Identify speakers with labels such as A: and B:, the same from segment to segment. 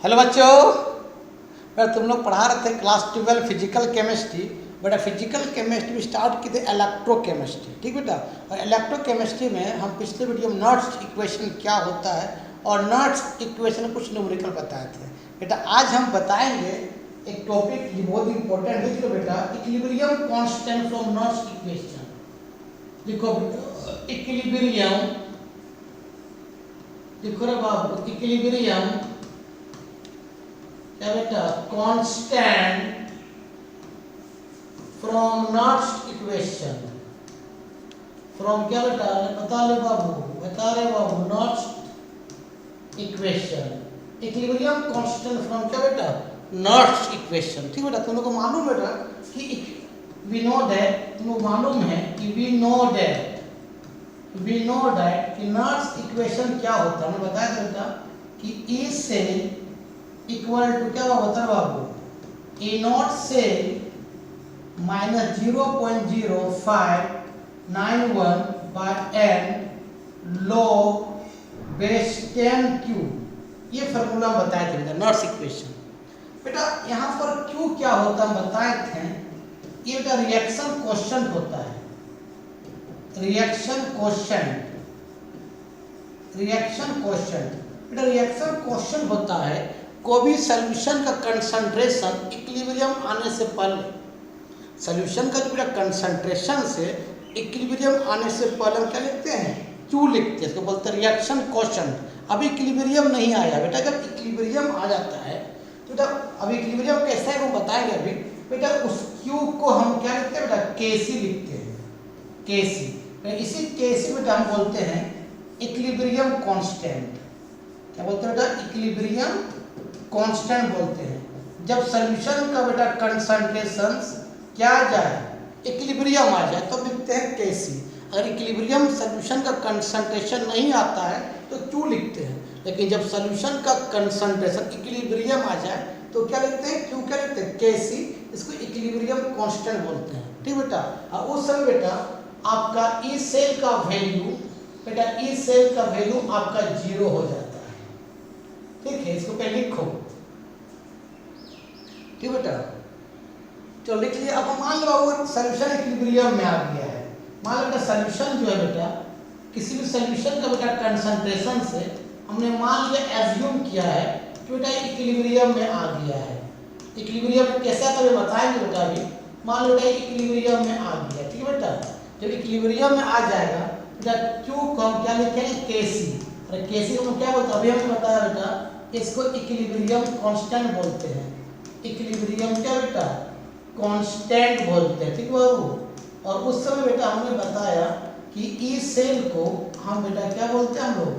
A: Hello बच्चों, मैं तुम लोग पढ़ा रहे थे क्लास 12 फिजिकल केमिस्ट्री। बेटा फिजिकल केमिस्ट्री में स्टार्ट की थी इलेक्ट्रोकेमिस्ट्री, ठीक बेटा। और इलेक्ट्रोकेमिस्ट्री में हम पिछले वीडियो में नॉट्स इक्वेशन क्या होता है और नॉट्स इक्वेशन में कुछ न्यूमेरिकल बताए थे। बेटा आज हम बताएंगे एक टॉपिक ये बहुत इंपॉर्टेंट है। लिखो बेटा, इक्विलिब्रियम कांस्टेंट फ्रॉम नॉट्स इक्वेशन। लिखो इक्विलिब्रियम, लिखो रे बाबू, इक्विलिब्रियम क्या बेटा, कांस्टेंट फ्रॉम नॉट्स इक्वेशन। फ्रॉम क्या बेटा, बता ले बाबू, बता रहे बाबू, नॉट्स इक्वेशन। इक्विलिब्रियम कांस्टेंट फ्रॉम क्या बेटा, नॉट्स इक्वेशन। ठीक बेटा, तुम लोग को मालूम बेटा कि वी नो दैट, तुमको मालूम है कि वी नो दैट कि नॉट्स इक्वेशन क्या होता है। हमने बताया था बेटा कि ई से इक्वल टू क्या होगा बता बाबू, A naught cell minus 0.0591 by N log base 10 Q. ये फार्मूला हम बताए थे बेटा नॉट्स इक्वेशन। बेटा यहाँ पर क्यू क्या होता है हम बताए थे, ये बेटा रिएक्शन क्वेश्चन होता है। रिएक्शन क्वेश्चन बेटा, रिएक्शन क्वेश्चन होता है कोई भी सॉल्यूशन का कंसंट्रेशन इक्विलिब्रियम आने से पहले, सॉल्यूशन का जो बेटा कंसंट्रेशन से इक्विलिब्रियम आने से पहले हम क्या लिखते हैं, क्यू लिखते हैं। इसको बोलते हैं रिएक्शन क्वेश्चन। अभी इक्विलिब्रियम नहीं आया बेटा, जब इक्विलिब्रियम आ जाता है तो बेटा अभी इक्विलिब्रियम कैसा है वो बताएंगे अभी। बेटा उस क्यू को हम क्या लिखते हैं बेटा, केसी लिखते हैं, केसी। इसी केसी बेटा हम बोलते हैं इक्विलिब्रियम कांस्टेंट। क्या बोलते हैं बेटा, इक्विलिब्रियम कांस्टेंट बोलते हैं। जब सॉल्यूशन का बेटा कंसंट्रेशन क्या आ जाए, इक्विलिब्रियम आ जाए तो लिखते हैं केसी। अगर इक्विलिब्रियम सॉल्यूशन का कंसंट्रेशन नहीं आता है तो क्यू लिखते हैं। लेकिन जब सॉल्यूशन का कंसंट्रेशन इक्विलिब्रियम आ जाए तो क्या लिखते हैं, क्यू क्या लिखते हैं, केसी। इसको इक्विलिब्रियम कांस्टेंट बोलते हैं। ठीक बेटा, और उस समय बेटा आपका ई सेल का वैल्यू बेटा, ई सेल का वैल्यू आपका 0 हो जाता है। ठीक है, इसको पहले लिखो। ठीक बेटा, तो लिख लिया। अब मान लो अगर सॉल्यूशन इक्विलिब्रियम में आ गया है, मान लो बेटा सॉल्यूशन जो है बेटा, किसी भी सॉल्यूशन का बेटा कंसंट्रेशन से हमने मान लिया, एज्यूम किया है कि बेटा इक्विलिब्रियम में आ गया है। इक्विलिब्रियम में कैसा था बताएंगे बेटा अभी। मान लो बेटा इक्विलिब्रियम में आ गया, ठीक है बेटा। जब इक्विलिब्रियम में आ जाएगा बेटा क्यू को हम क्या लिखेंगे, केसी। अरे केसी को क्या बोलते हैं, अभी हमने बताया बेटा इसको इक्विलिब्रियम कांस्टेंट बोलते हैं। इक्विलिब्रियम क्या बेटा, कांस्टेंट बोलते हैं। ठीक बाबू। और उस समय बेटा हमने बताया कि ई सेल को हम बेटा क्या बोलते हैं, हम लोग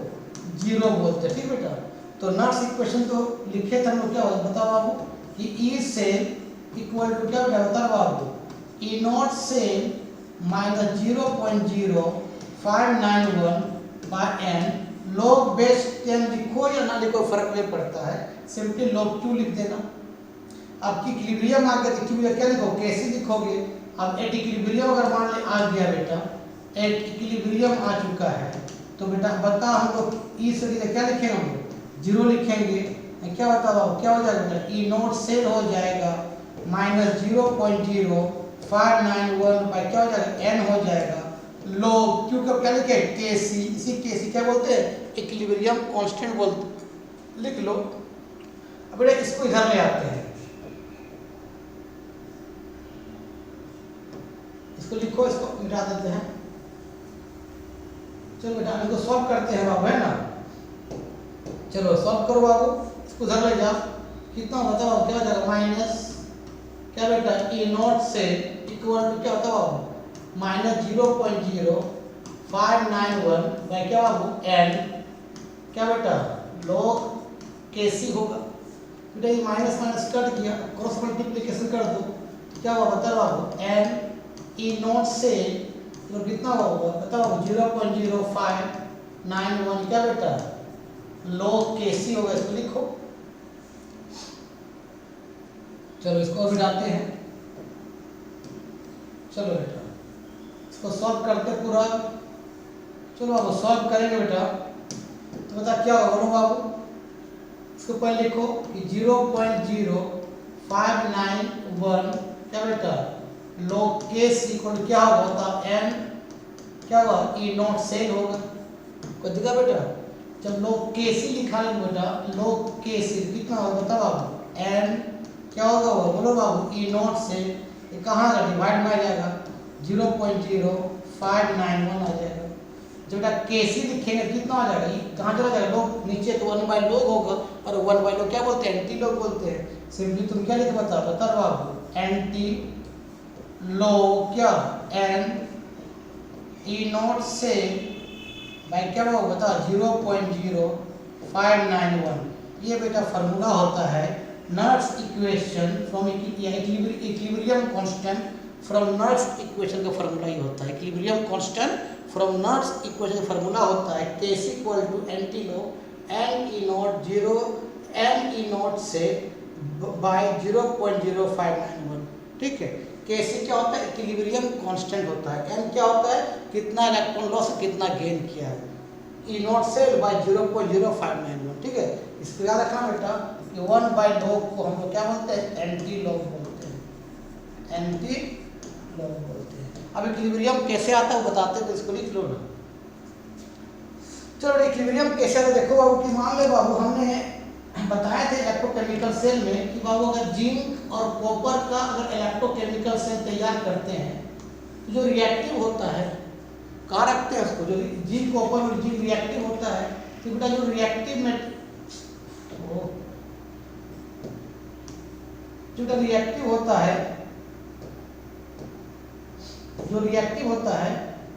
A: 0 बोलते हैं। ठीक बेटा, तो नॉट्स इक्वेशन तो लिखे थे हम लोग, क्या होता बताओ बाबू, कि ई सेल इक्वल टू क्या बेटा बता बाबू, E naught cell minus 0.0591 by N log base 10। लिखो या ना लिखो फर्क नहीं पड़ता है, सिंपली लॉग क्यू लिख देना। आपकी इक्विलिब्रियम आ गया तो क्यू क्या लिखो, केसी लिखोगे। अब एट इक्विलिब्रियम अगर मान ले आ गया बेटा, एट इक्विलिब्रियम आ चुका है तो बेटा बता हम लोग ई से क्या लिखेंगे, हम लोग 0 लिखेंगे। क्या बताओ क्या हो जाएगा बेटा, ई नॉट सेल हो जाएगा माइनस 0.0591 बाय क्या हो जाएगा, एन हो जाएगा। लॉग क्यू का क्या लिखे, केसी। इसी केसी क्या बोलते हैं, इक्विलिब्रियम कांस्टेंट बोलते। लिख लो। अब बेटा इसको इधर ले आते हैं, इसको लिखो, इसको मिटा देते हैं। चलो बेटा इसको सॉल्व करते हैं बाबू, है ना। चलो सॉल्व करो बाबू, इसको इधर ले जाओ। कितना बताओ क्या हो जाएगा, माइनस क्या बेटा, ई नॉट से इक्वल टू क्या होता है बाबू, माइनस 0.0591 बाय क्या बाबू, एन क्या बेटा लॉग केसी होगा। बेटा ये माइनस माइनस कट गया, क्रॉस मल्टीप्लिकेशन कर दो, क्या हुआ बता बाबू, एन ई नॉट से तो कितना होगा बताओ, 0.0591 क्या बेटा लॉग केसी होगा। इसको लिखो। चलो इसको भी डालते हैं। चलो बेटा इसको सॉल्व करते पूरा। चलो बाबू सॉल्व करेंगे बेटा तो बता क्या होगा, बोलो बाबू। इसको पहले लिखो कि 0.0591 क्या बेटा log k इक्वल क्या होता n क्या होगा ई नॉट सेल होगा। को दिखा बेटा जब log k लिखा है बेटा log k कितना होगा बताओ बाबू n क्या होगा वो बोलो बाबू ई नॉट से ये कहाँ का डिवाइड में आ जाएगा 0.0591 आ जाएगा। जब बेटा केसी लिखेंगे कितना आ जाएगा ये कहाँ चला जाएगा लोग नीचे तो 1/log होगा और 1/log क्या बोलते हैं एंटी लॉग बोलते हैं। सिंपली तुम क्या लिख बता बाबू एंटी लॉग क्या n E naught cell by क्या होगा बता 0.0591 ये बेटा फार्मूला होता है Nernst equation from equilibrium constant from Nernst equation का फार्मूला ही होता है। Equilibrium constant from Nernst equation का फार्मूला होता है k equal to anti log n E naught cell by 0.0591 ठीक है। k क्या होता है इक्विलिब्रियम कांस्टेंट होता है। n क्या होता है कितना इलेक्ट्रॉन लॉस कितना गेन किया है ई नॉट से बाय 0.0591 ठीक है। इसको याद रखना बेटा कि 1/log को हम लोग क्या बोलते हैं एंटी लॉग बोलते हैं एंटी लॉग बोलते हैं। अब इक्विलिब्रियम कैसे आता है वो बताते हैं तो इसको लिख लो ना। चलो इक्विलिब्रियम कैसे आता है देखो बाबू कि मान ले बाबू हमने बताया थे इलेक्ट्रोकेमिकल सेल में कि बाबू अगर जिंक और कॉपर का अगर इलेक्ट्रोकेमिकल सेल तैयार करते हैं तो जो रिएक्टिव होता है कहाँ रखते हैं उसको जो जिंक कॉपर और जिंक रिएक्टिव होता है तो बेटा जो रिएक्टिव में जो रिएक्टिव होता है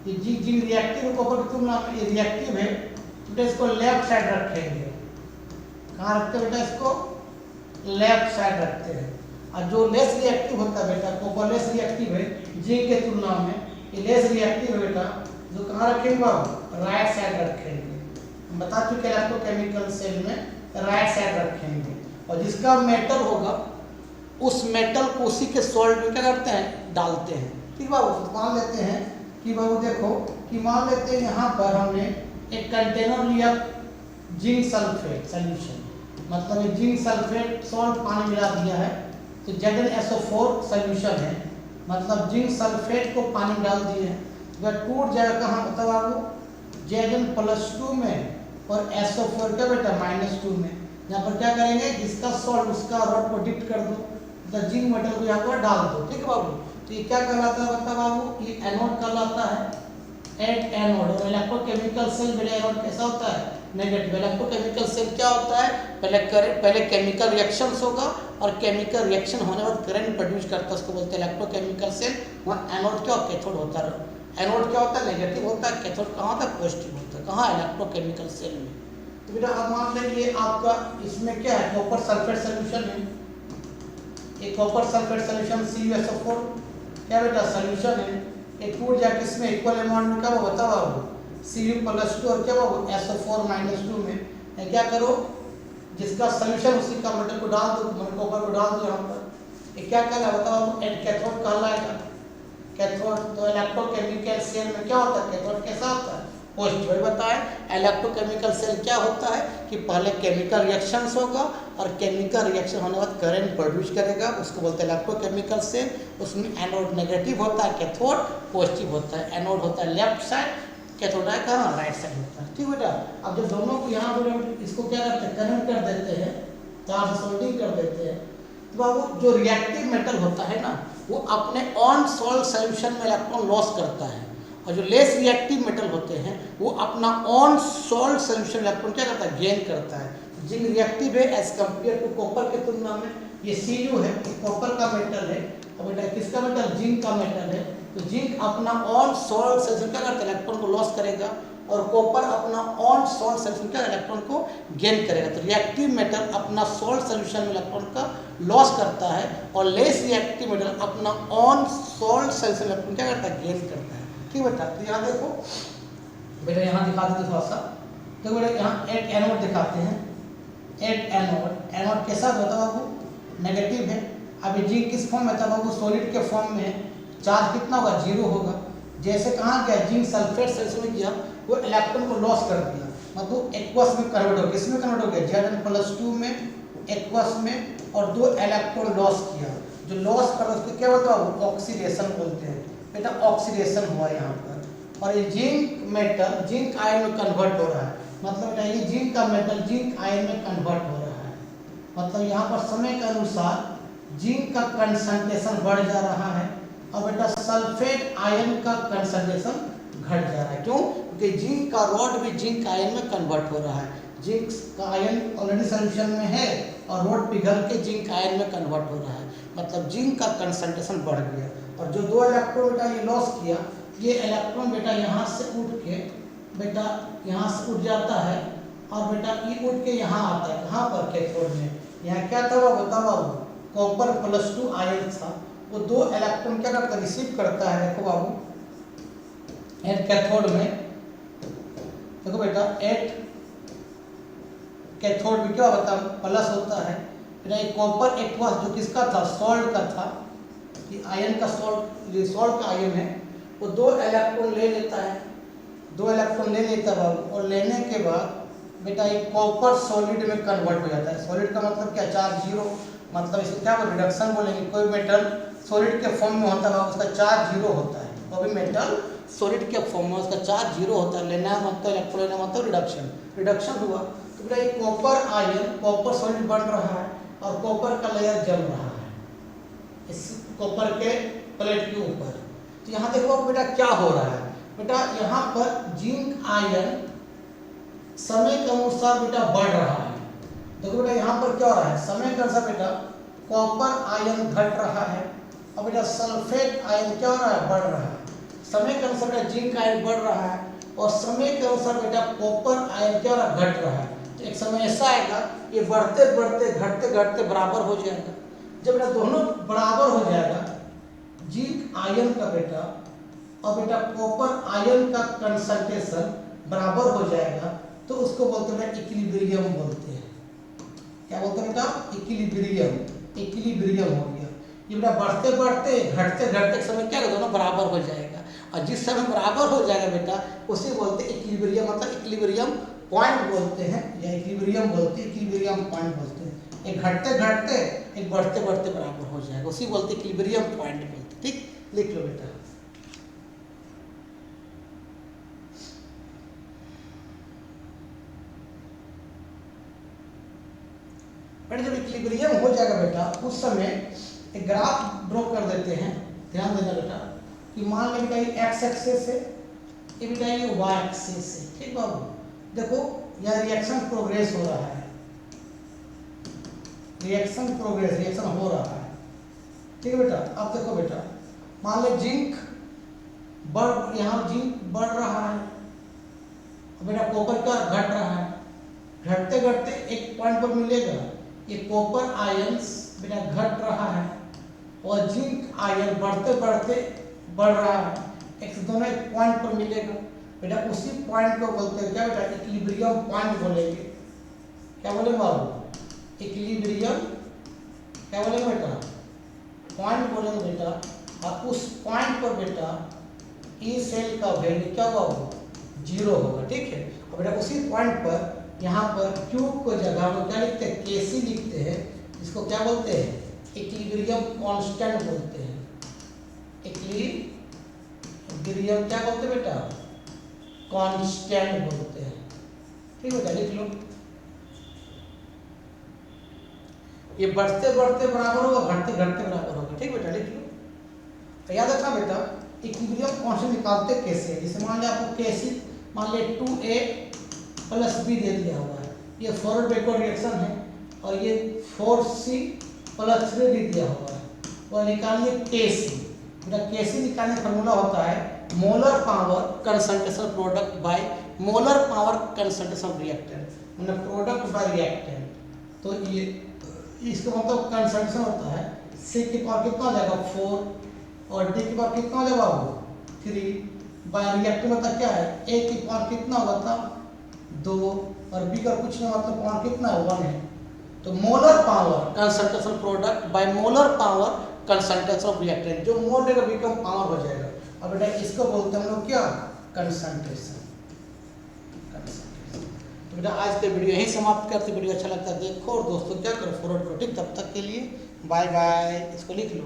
A: कि जिंक रिएक्टिव कॉपर की तुलना में ये रिएक्टिव है तो बेटा इसको लेफ्ट साइड रखेंगे। कहाँ रखते हैं बेटा इसको लेफ्ट साइड रखते हैं। और जो लेस रिएक्टिव होता है बेटा कॉपर लेस रिएक्टिव है जिंक के तुलना में ये लेस रिएक्टिव है बेटा जो कहाँ रखेंगे बाबू राइट साइड रखेंगे। हम बता चुके इलेक्ट्रोकेमिकल सेल में राइट साइड रखेंगे और जिसका मेटल होगा उस मेटल को उसी के सॉल्ट में क्या करते हैं डालते हैं ठीक बाबू। मान लेते हैं कि बाबू देखो कि मान लेते हैं यहाँ पर हमने एक कंटेनर लिया जिंक सल्फेट सॉल्यूशन मतलब जिंक सल्फेट सॉल्ट पानी मिला दिया है तो ZnSO4 सॉल्यूशन है मतलब जिंक सल्फेट को पानी डाल दिए हैं वह टूट जाएगा कहाँ बताओ बाबू Zn+2 में और SO4 क्या बेटा -2 में। यहाँ पर क्या करेंगे जिसका सॉल्ट उसका रॉड को डिप कर दो तो जिंक मेटल को यहाँ पर डाल दो ठीक है बाबू। तो ये क्या कहलाता है बता बाबू ये एनोड कहलाता है एट एनोड। और इलेक्ट्रोकेमिकल सेल बेटा एनोड कैसा होता है नेगेटिव। इलेक्ट्रोकेमिकल सेल क्या होता है पहले केमिकल रिएक्शंस होगा और केमिकल रिएक्शन होने के बाद करंट प्रोड्यूस करता है उसको बोलते हैं इलेक्ट्रोकेमिकल सेल। वहाँ एनोड क्या कैथोड होता है। एनोड क्या होता है नेगेटिव होता है कैथोड कहाँ होता है पॉजिटिव होता है कहाँ इलेक्ट्रोकेमिकल सेल में। तो बेटा अब मान लीजिए आपका इसमें क्या है कॉपर सल्फेट सॉल्यूशन है एक कॉपर सल्फेट सॉल्यूशन CuSO4 क्या बेटा सॉल्यूशन है एक टूट जाए किसमें इक्वल अमाउंट में क्या बताओ बाबू Cu+2 और क्या बाबू SO4 -2 में क्या करो जिसका सॉल्यूशन उसी का मेटल को डाल दो कॉपर को डाल दो यहाँ पर ये क्या कहला बताओ बाबू कैथोड कहलाएगा। कैथोड तो इलेक्ट्रोकेमिकल सेल में क्या होता है कैथोड कैसा होता है पॉजिटिव बताए। इलेक्ट्रोकेमिकल सेल क्या होता है कि पहले केमिकल रिएक्शंस होगा और केमिकल रिएक्शन होने के बाद करंट प्रोड्यूस करेगा उसको बोलते हैं इलेक्ट्रोकेमिकल सेल। उसमें एनोड नेगेटिव होता है कैथोड पॉजिटिव होता है। एनोड होता है लेफ्ट साइड कैथोड है कहाँ राइट साइड होता है ठीक बेटा। अब जब दोनों को यहाँ पर इसको क्या करते हैं करंट कर देते हैं चार्ज सोल्डिंग कर देते हैं तो बाबू जो रिएक्टिव मेटल होता है ना वो अपने ऑन सॉल्ट सोल्यूशन में इलेक्ट्रॉन लॉस करता है और जो लेस रिएक्टिव मेटल होते हैं वो अपना ऑन सॉल्ट सोल्यूशन इलेक्ट्रॉन क्या करता है गेन करता है। जिंक रिएक्टिव है एज कम्पेयर टू कॉपर के तुलना में। ये Cu है कॉपर का मेटल है और बेटा किसका मेटल जिंक का मेटल है तो जिंक अपना ऑन सॉल्ट सोल्यूशन क्या करता है इलेक्ट्रॉन को लॉस करेगा और कॉपर अपना ऑन सॉल्ट सोल्यूशन क्या इलेक्ट्रॉन को गेन करेगा। तो रिएक्टिव मेटल अपना सॉल्ट सोल्यूशन में इलेक्ट्रॉन का लॉस करता है और लेस रिएक्टिव मेटल अपना ऑन सॉल्ट सोल्यूशन इलेक्ट्रॉन क्या करता है गेन करता है ठीक बेटा। तो यहाँ देखो बेटा यहाँ दिखाते हैं थोड़ा सा तो बेटा यहाँ एट एनोड दिखाते हैं एट एनोड कैसा होता है बाबू नेगेटिव है। अब ये जिंक किस फॉर्म में था बाबू सॉलिड के फॉर्म में है चार्ज कितना होगा 0 होगा। जैसे कहाँ गया जिंक सल्फेट सॉल्यूशन में किया वो इलेक्ट्रॉन को लॉस कर दिया मतलब एक्वस में कन्वर्ट हो गया, किसमें कन्वर्ट हो गया, Zn+2 में एक्वस में, और 2 इलेक्ट्रॉन लॉस किया। जो लॉस कर उसको क्या बोलते हैं, ऑक्सीडेशन बोलते हैं बेटा, ऑक्सीडेशन हुआ यहाँ पर। और ये जिंक मेटल जिंक आयन में कन्वर्ट हो रहा है, मतलब बेटा ये जिंक का मेटल जिंक आयन में कन्वर्ट हो रहा है। मतलब यहाँ पर समय के अनुसार जिंक का कंसंट्रेशन बढ़ जा रहा है और बेटा सल्फेट आयन का कंसंट्रेशन घट जा रहा है। क्यों? क्योंकि जिंक का रॉड भी जिंक आयन में कन्वर्ट हो रहा है। जिंक का आयन ऑलरेडी सॉल्यूशन में है और रॉड पिघल के जिंक आयन में कन्वर्ट हो रहा है, मतलब जिंक का कंसंट्रेशन बढ़ गया। और जो 2 इलेक्ट्रॉन बेटा ये लॉस किया, ये इलेक्ट्रॉन बेटा यहाँ से उठ के बेटा यहाँ से उठ जाता है और बेटा ये उठ के यहाँ आता है, कहाँ पर, कैथोड में। यहाँ क्या था वो बताओ, कॉपर +2 आयन था, वो 2 इलेक्ट्रॉन क्या करता है, रिसीव करता है। देखो बाबू एट कैथोड में, देखो बेटा एट कैथोड में क्या होता है, प्लस होता है बेटा। एक कॉपर एक्वस जो किसका था, सॉल्ट का था, ये आयन का सॉल्ट का आयन है, वो 2 इलेक्ट्रॉन ले लेता है, 2 इलेक्ट्रॉन ले लेता है बाबू। और लेने के बाद बेटा ये कॉपर सॉलिड में कन्वर्ट हो जाता है। सॉलिड का मतलब क्या, चार्ज 0, मतलब इसको क्या बोले, रिडक्शन बोलेंगे। कोई मेटल सॉलिड के फॉर्म में होता है उसका चार्ज 0 होता है, वो भी मेटल सॉलिड के फॉर्म में उसका चार्ज 0 होता है। लेना मतलब इलेक्ट्रॉन लेना मतलब रिडक्शन हुआ। तो बेटा ये कॉपर आयन कॉपर सॉलिड बन रहा है और कॉपर का लेयर जल रहा है इस कॉपर के प्लेट के ऊपर। तो यहाँ देखो बेटा क्या हो रहा है, बेटा यहाँ पर जिंक आयन समय के अनुसार बेटा बढ़ रहा है। देखो बेटा यहाँ पर क्या हो रहा है, समय के अनुसार बेटा कॉपर आयन घट रहा है और बेटा सल्फेट आयन क्या हो रहा है, बढ़ रहा है। समय के अनुसार बेटा जिंक आयन बढ़ रहा है और समय के अनुसार बेटा कॉपर आयन क्या हो रहा है, घट रहा है। तो एक समय ऐसा आएगा ये बढ़ते बढ़ते घटते घटते बराबर हो जाएगा। जब बेटा दोनों बराबर हो जाएगा, जिंक आयन का बेटा और बेटा कॉपर आयन का कंसंट्रेशन बराबर हो जाएगा, तो उसको बोलते हैं इक्विलिब्रियम बोलते हैं। क्या बोलते हैं बेटा, इक्विलिब्रियम हो गया। ये बेटा बढ़ते बढ़ते घटते घटते समय क्या दोनों बराबर हो जाएगा, और जिस समय बराबर हो जाएगा बेटा उसे बोलते हैं इक्विलिब्रियम, मतलब इक्विलिब्रियम पॉइंट बोलते हैं या इक्विलिब्रियम बोलते हैं, इक्विलिब्रियम पॉइंट बोलते हैं। एक घटते घटते एक बढ़ते बढ़ते बराबर हो जाएगा, उसी बोलते इक्विलिब्रियम पॉइंट बोलते हैं। ठीक, लिख लो बेटा। बेटा जब इक्विलिब्रियम हो जाएगा बेटा, उस समय एक ग्राफ ड्रॉ कर देते हैं। ध्यान देना बेटा कि मान लें बेटा ये एक्स एक्सिस है, ये बेटा ये वाई एक्सिस है। ठीक बाबू, देखो यह रिएक्शन प्रोग्रेस हो रहा है, रिएक्शन हो रहा है। ठीक है बेटा, अब देखो बेटा मान ले जिंक यहाँ जिंक बढ़ रहा है, बेटा कॉपर का घट रहा है, घटते घटते एक पॉइंट पर मिलेगा, ये कॉपर आयंस बेटा घट रहा है और जिंक आयन बढ़ते बढ़ते बढ़ रहा है, एक दोनों एक पॉइंट पर मिलेगा बेटा। उसी पॉइंट को बोलते हैं क्या बेटा, इक्विलिब्रियम पॉइंट बोलेंगे। क्या बोलेंगे बाबू, इक्विलिब्रियम क्या बोलेंगे बेटा, पॉइंट बोलेंगे बेटा। और उस पॉइंट पर बेटा ई सेल का वैल्यू क्या होगा, 0 होगा। ठीक है, और बेटा उसी पॉइंट पर यहाँ पर क्यूब को जगह पर क्या लिखते हैं, केसी लिखते हैं। इसको क्या बोलते हैं, इक्विलिब्रियम कांस्टेंट बोलते हैं। इक्विलिब्रियम क्या बोलते हैं बेटा, कांस्टेंट बोलते हैं। ठीक बेटा, लिख लो। ये बढ़ते बढ़ते बराबर होगा, घटते घटते बराबर होगा। ठीक बेटा, लिख लो। तो याद रखना बेटा, इक्विलिब्रियम कांस्टेंट निकालते कैसे, जैसे मान लिया आपको केसी मान लिया 2a + b दे दिया हुआ है, ये फॉरवर्ड बैकवर्ड रिएक्शन है, और ये 4c + 3 दे दिया हुआ है, और निकालिए केसी। बेटा केसी निकालने का फॉर्मूला होता है molar power concentration product by molar power concentration reactant, मतलब प्रोडक्ट बाय रिएक्टेंट। तो ये इसका मतलब कंसंट्रेशन होता है C की पावर कितना हो जाएगा, 4, और D की पावर कितना हो जाएगा वो 3, बाय रिएक्टेंट मतलब क्या है, A की पावर कितना होगा था 2, और B का कुछ नहीं मतलब पावर कितना है 1 है। तो molar power concentration product by molar power concentration of reactant, जो मोल रहेगा बिकम पावर हो जाएगा। अब बेटा इसको बोलते हैं हम लोग क्या, कंसंट्रेशन। बेटा आज के वीडियो यहीं समाप्त करते। वीडियो अच्छा लगता है देखो और दोस्तों क्या करो, फॉरवर्ड करो। ठीक, तब तक के लिए बाय बाय। इसको लिख लो।